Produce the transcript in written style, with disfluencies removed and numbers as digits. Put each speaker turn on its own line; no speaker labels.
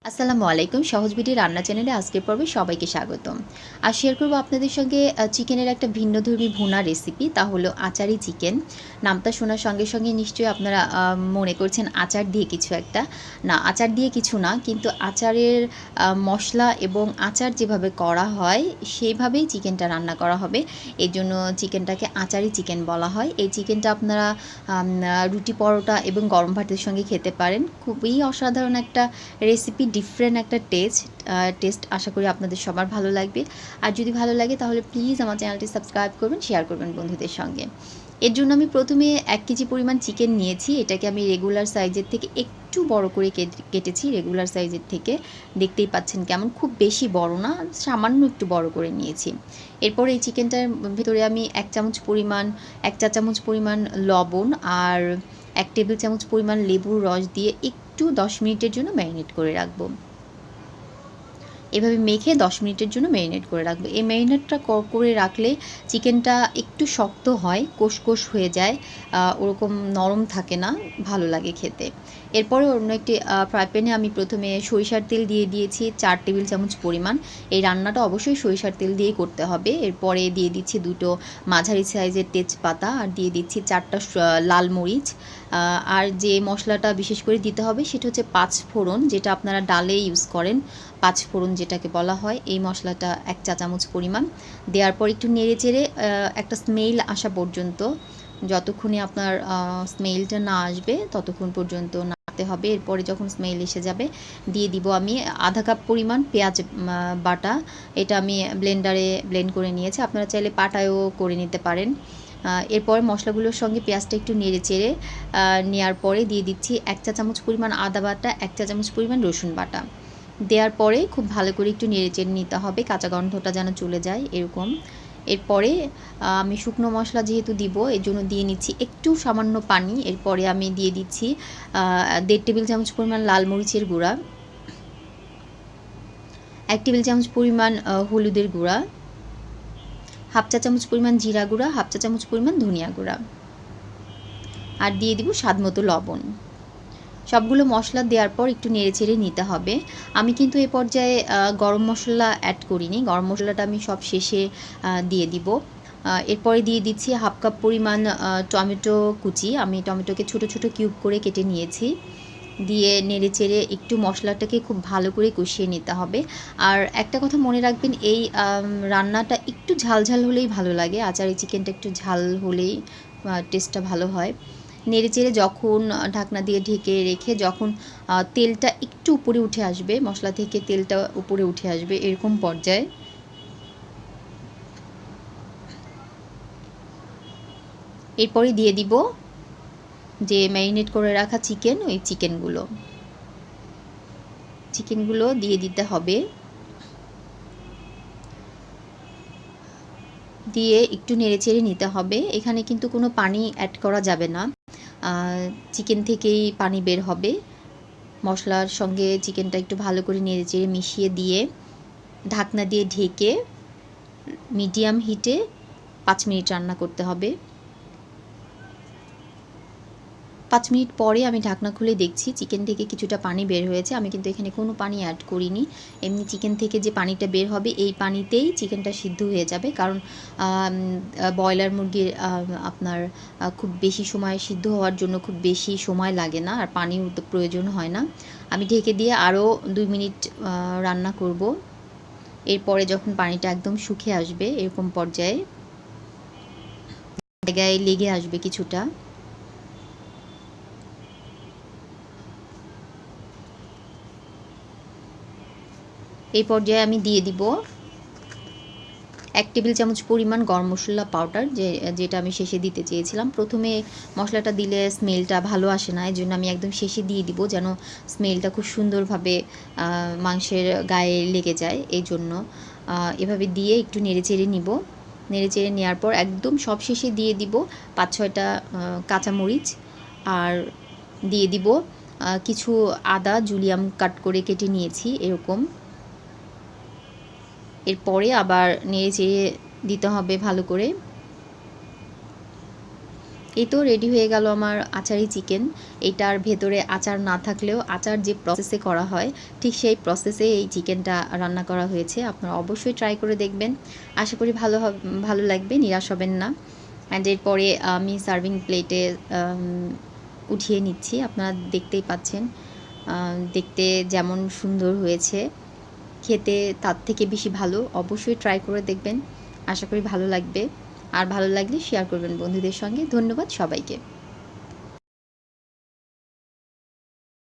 আসসালামু আলাইকুম। সহজ বিডি রান্না চ্যানেলে আজকের পর্বে সবাইকে স্বাগতম। আর শেয়ার করব আপনাদের সঙ্গে চিকেনের একটা ভিন্নধর্মী ভুনা রেসিপি, তা হলো আচারি চিকেন। নামটা শোনার সঙ্গে সঙ্গে নিশ্চয়ই আপনারা মনে করছেন আচার দিয়ে কিছু একটা। না, আচার দিয়ে কিছু না, কিন্তু আচারের মশলা এবং আচার যেভাবে করা হয় সেইভাবেই চিকেনটা রান্না করা হবে। এজন্য চিকেনটাকে আচারি চিকেন বলা হয়। এই চিকেনটা আপনারা রুটি, পরোটা এবং গরম ভাতের সঙ্গে খেতে পারেন। খুবই অসাধারণ একটা রেসিপি, ডিফারেন্ট একটা টেস্ট আশা করি আপনাদের সবার ভালো লাগবে। আর যদি ভালো লাগে তাহলে প্লিজ আমার চ্যানেলটি সাবস্ক্রাইব করবেন, শেয়ার করবেন বন্ধুদের সঙ্গে। এর জন্য আমি প্রথমে 1 কেজি পরিমাণ চিকেন নিয়েছি। এটাকে আমি রেগুলার সাইজের থেকে একটু বড় করে কেটেছি। রেগুলার সাইজের থেকে দেখতেই পাচ্ছেন কেমন, খুব বেশি বড় না, সামান্য একটু বড় করে নিয়েছি। এরপর এই চিকেনটার ভিতরে আমি 1 চা চামচ পরিমাণ লবণ আর 1 টেবিল চামচ পরিমাণ লেবুর রস দিয়ে একটু 10 মিনিটের জন্য ম্যারিনেট করে রাখবো। এভাবে মেখে 10 মিনিটের জন্য ম্যারিনেট করে রাখবো। এই ম্যারিনেটটা করে রাখলে চিকেনটা একটু শক্ত হয়, কোষ হয়ে যায়, ওরকম নরম থাকে না, ভালো লাগে খেতে। এরপরে অন্য একটি ফ্রাই প্যানে আমি প্রথমে সরিষার তেল দিয়ে দিয়েছি 4 টেবিল চামচ পরিমাণ। এই রান্নাটা অবশ্যই সরিষার তেল দিয়েই করতে হবে। এরপরে দিয়ে দিচ্ছি 2টো মাঝারি সাইজের তেজপাতা আর দিয়ে দিচ্ছি 4টা লাল মরিচ। আর যে মশলাটা বিশেষ করে দিতে হবে সেটা হচ্ছে 5 ফোড়ন, যেটা আপনারা ডালে ইউজ করেন। 5 ফোড়ন যেটাকে বলা হয়, এই মশলাটা 1 চা চামচ পরিমাণ দেওয়ার পর একটু নেড়েচেড়ে একটা স্মেল আসা পর্যন্ত, যতক্ষণে আপনার স্মেলটা না আসবে ততক্ষণ পর্যন্ত নাড়তে হবে। এরপরে যখন স্মেল এসে যাবে দিয়ে দিব আমি আধা কাপ পরিমাণ পেঁয়াজ বাটা। এটা আমি ব্লেন্ডারে ব্লেন্ড করে নিয়েছি, আপনারা চাইলে পাটায়ও করে নিতে পারেন। এরপর মশলাগুলোর সঙ্গে পেঁয়াজটা একটু নেড়েচেড়ে নেওয়ার পরে দিয়ে দিচ্ছি 1 চা চামচ পরিমাণ আদা বাটা, 1 চা চামচ পরিমাণ রসুন বাটা। দেওয়ার পরে খুব ভালো করে একটু নেড়েচেড়ে নিতে হবে, কাঁচা গন্ধটা যেন চলে যায় এরকম। এরপরে আমি শুকনো মশলা যেহেতু দিব, এর জন্য দিয়ে নিচ্ছি একটু সামান্য পানি। এরপরে আমি দিয়ে দিচ্ছি 1.5 টেবিল চামচ পরিমাণ লাল মরিচের গুঁড়া, 1 টেবিল চামচ পরিমাণ হলুদের গুঁড়া, হাফ চা চামচ পরিমাণ জিরা গুঁড়া, হাফ চা চামচ পরিমাণ ধনিয়া গুঁড়া, আর দিয়ে দিব স্বাদ মতো লবণ। সবগুলো মশলা দেওয়ার পর একটু নেড়েচেড়ে নিতে হবে। আমি কিন্তু এ পর্যায়ে গরম মশলা অ্যাড করিনি, গরম মশলাটা আমি সব শেষে দিয়ে দিব। এরপরে দিয়ে দিচ্ছি হাফ কাপ পরিমাণ টমেটো কুচি। আমি টমেটোকে ছোট ছোট কিউব করে কেটে নিয়েছি। দিয়ে নেড়েচেড়ে একটু মশলাটাকে খুব ভালো করে কষিয়ে নিতে হবে। আর একটা কথা মনে রাখবেন, এই রান্নাটা একটু ঝাল হলেই ভালো লাগে। আচারি চিকেনটা একটু ঝাল হলেই টেস্টটা ভালো হয়। নেড়েচেড়ে যখন ঢাকনা দিয়ে ঢেকে রেখে যখন তেলটা একটু উপরে উঠে আসবে, মশলা থেকে তেলটা উপরে উঠে আসবে এরকম পর্যায়ে এরপরে দিয়ে দিব যে ম্যারিনেট করে রাখা চিকেন, ওই চিকেনগুলো দিয়ে দিতে হবে। দিয়ে একটু নেড়েচেড়ে নিতে হবে। এখানে কিন্তু কোনো পানি অ্যাড করা যাবে না, চিকেন থেকেই পানি বের হবে। মশলার সঙ্গে চিকেনটা একটু ভালো করে নেড়েচেড়ে মিশিয়ে দিয়ে ঢাকনা দিয়ে ঢেকে মিডিয়াম হিটে 5 মিনিট রান্না করতে হবে। 5 মিনিট পরে আমি ঢাকনা খুলে দেখছি চিকেন থেকে কিছুটা পানি বের হয়েছে। আমি কিন্তু এখানে কোনো পানি অ্যাড করিনি, এমনি চিকেন থেকে যে পানিটা বের হবে এই পানিতেই চিকেনটা সিদ্ধ হয়ে যাবে। কারণ ব্রয়লার মুরগির আপনার খুব বেশি সময় সিদ্ধ হওয়ার জন্য খুব বেশি সময় লাগে না, আর পানিও তো প্রয়োজন হয় না। আমি ঢেকে দিয়ে আরও 2 মিনিট রান্না করব। এরপরে যখন পানিটা একদম শুকিয়ে আসবে এরকম পর্যায়ে জায়গায় লেগে আসবে কিছুটা, এই পর্যায়ে আমি দিয়ে দিব 1 টেবিল চামচ পরিমাণ গরম মশলা পাউডার, যেটা আমি শেষে দিতে চেয়েছিলাম। প্রথমে মশলাটা দিলে স্মেলটা ভালো আসে না, এই জন্য আমি একদম শেষে দিয়ে দিব, যেন স্মেলটা খুব সুন্দরভাবে মাংসের গায়ে লেগে যায়। এই জন্য এভাবে দিয়ে একটু নেড়েচেড়ে নিব। নেড়েচেড়ে নেওয়ার পর একদম সব শেষে দিয়ে দিব 5-6টা কাঁচামরিচ, আর দিয়ে দিব কিছু আদা জুলিয়াম কাট করে কেটে নিয়েছি এরকম। এরপরে আবার নেড়েচেড়ে দিতে হবে ভালো করে। এই তো রেডি হয়ে গেল আমার আচারি চিকেন। এটার ভেতরে আচার না থাকলেও আচার যে প্রসেসে করা হয় ঠিক সেই প্রসেসে এই চিকেনটা রান্না করা হয়েছে। আপনারা অবশ্যই ট্রাই করে দেখবেন, আশা করি ভালো লাগবে, নিরাশ হবেন না। অ্যান্ড এরপরে আমি সার্ভিং প্লেটে উঠিয়ে নিচ্ছি। আপনারা দেখতেই পাচ্ছেন দেখতে যেমন সুন্দর হয়েছে, খেতে তার থেকে বেশি ভালো। অবশ্যই ট্রাই করে দেখবেন, আশা করি ভালো লাগবে। আর ভালো লাগলে শেয়ার করবেন বন্ধুদের সঙ্গে। ধন্যবাদ সবাইকে।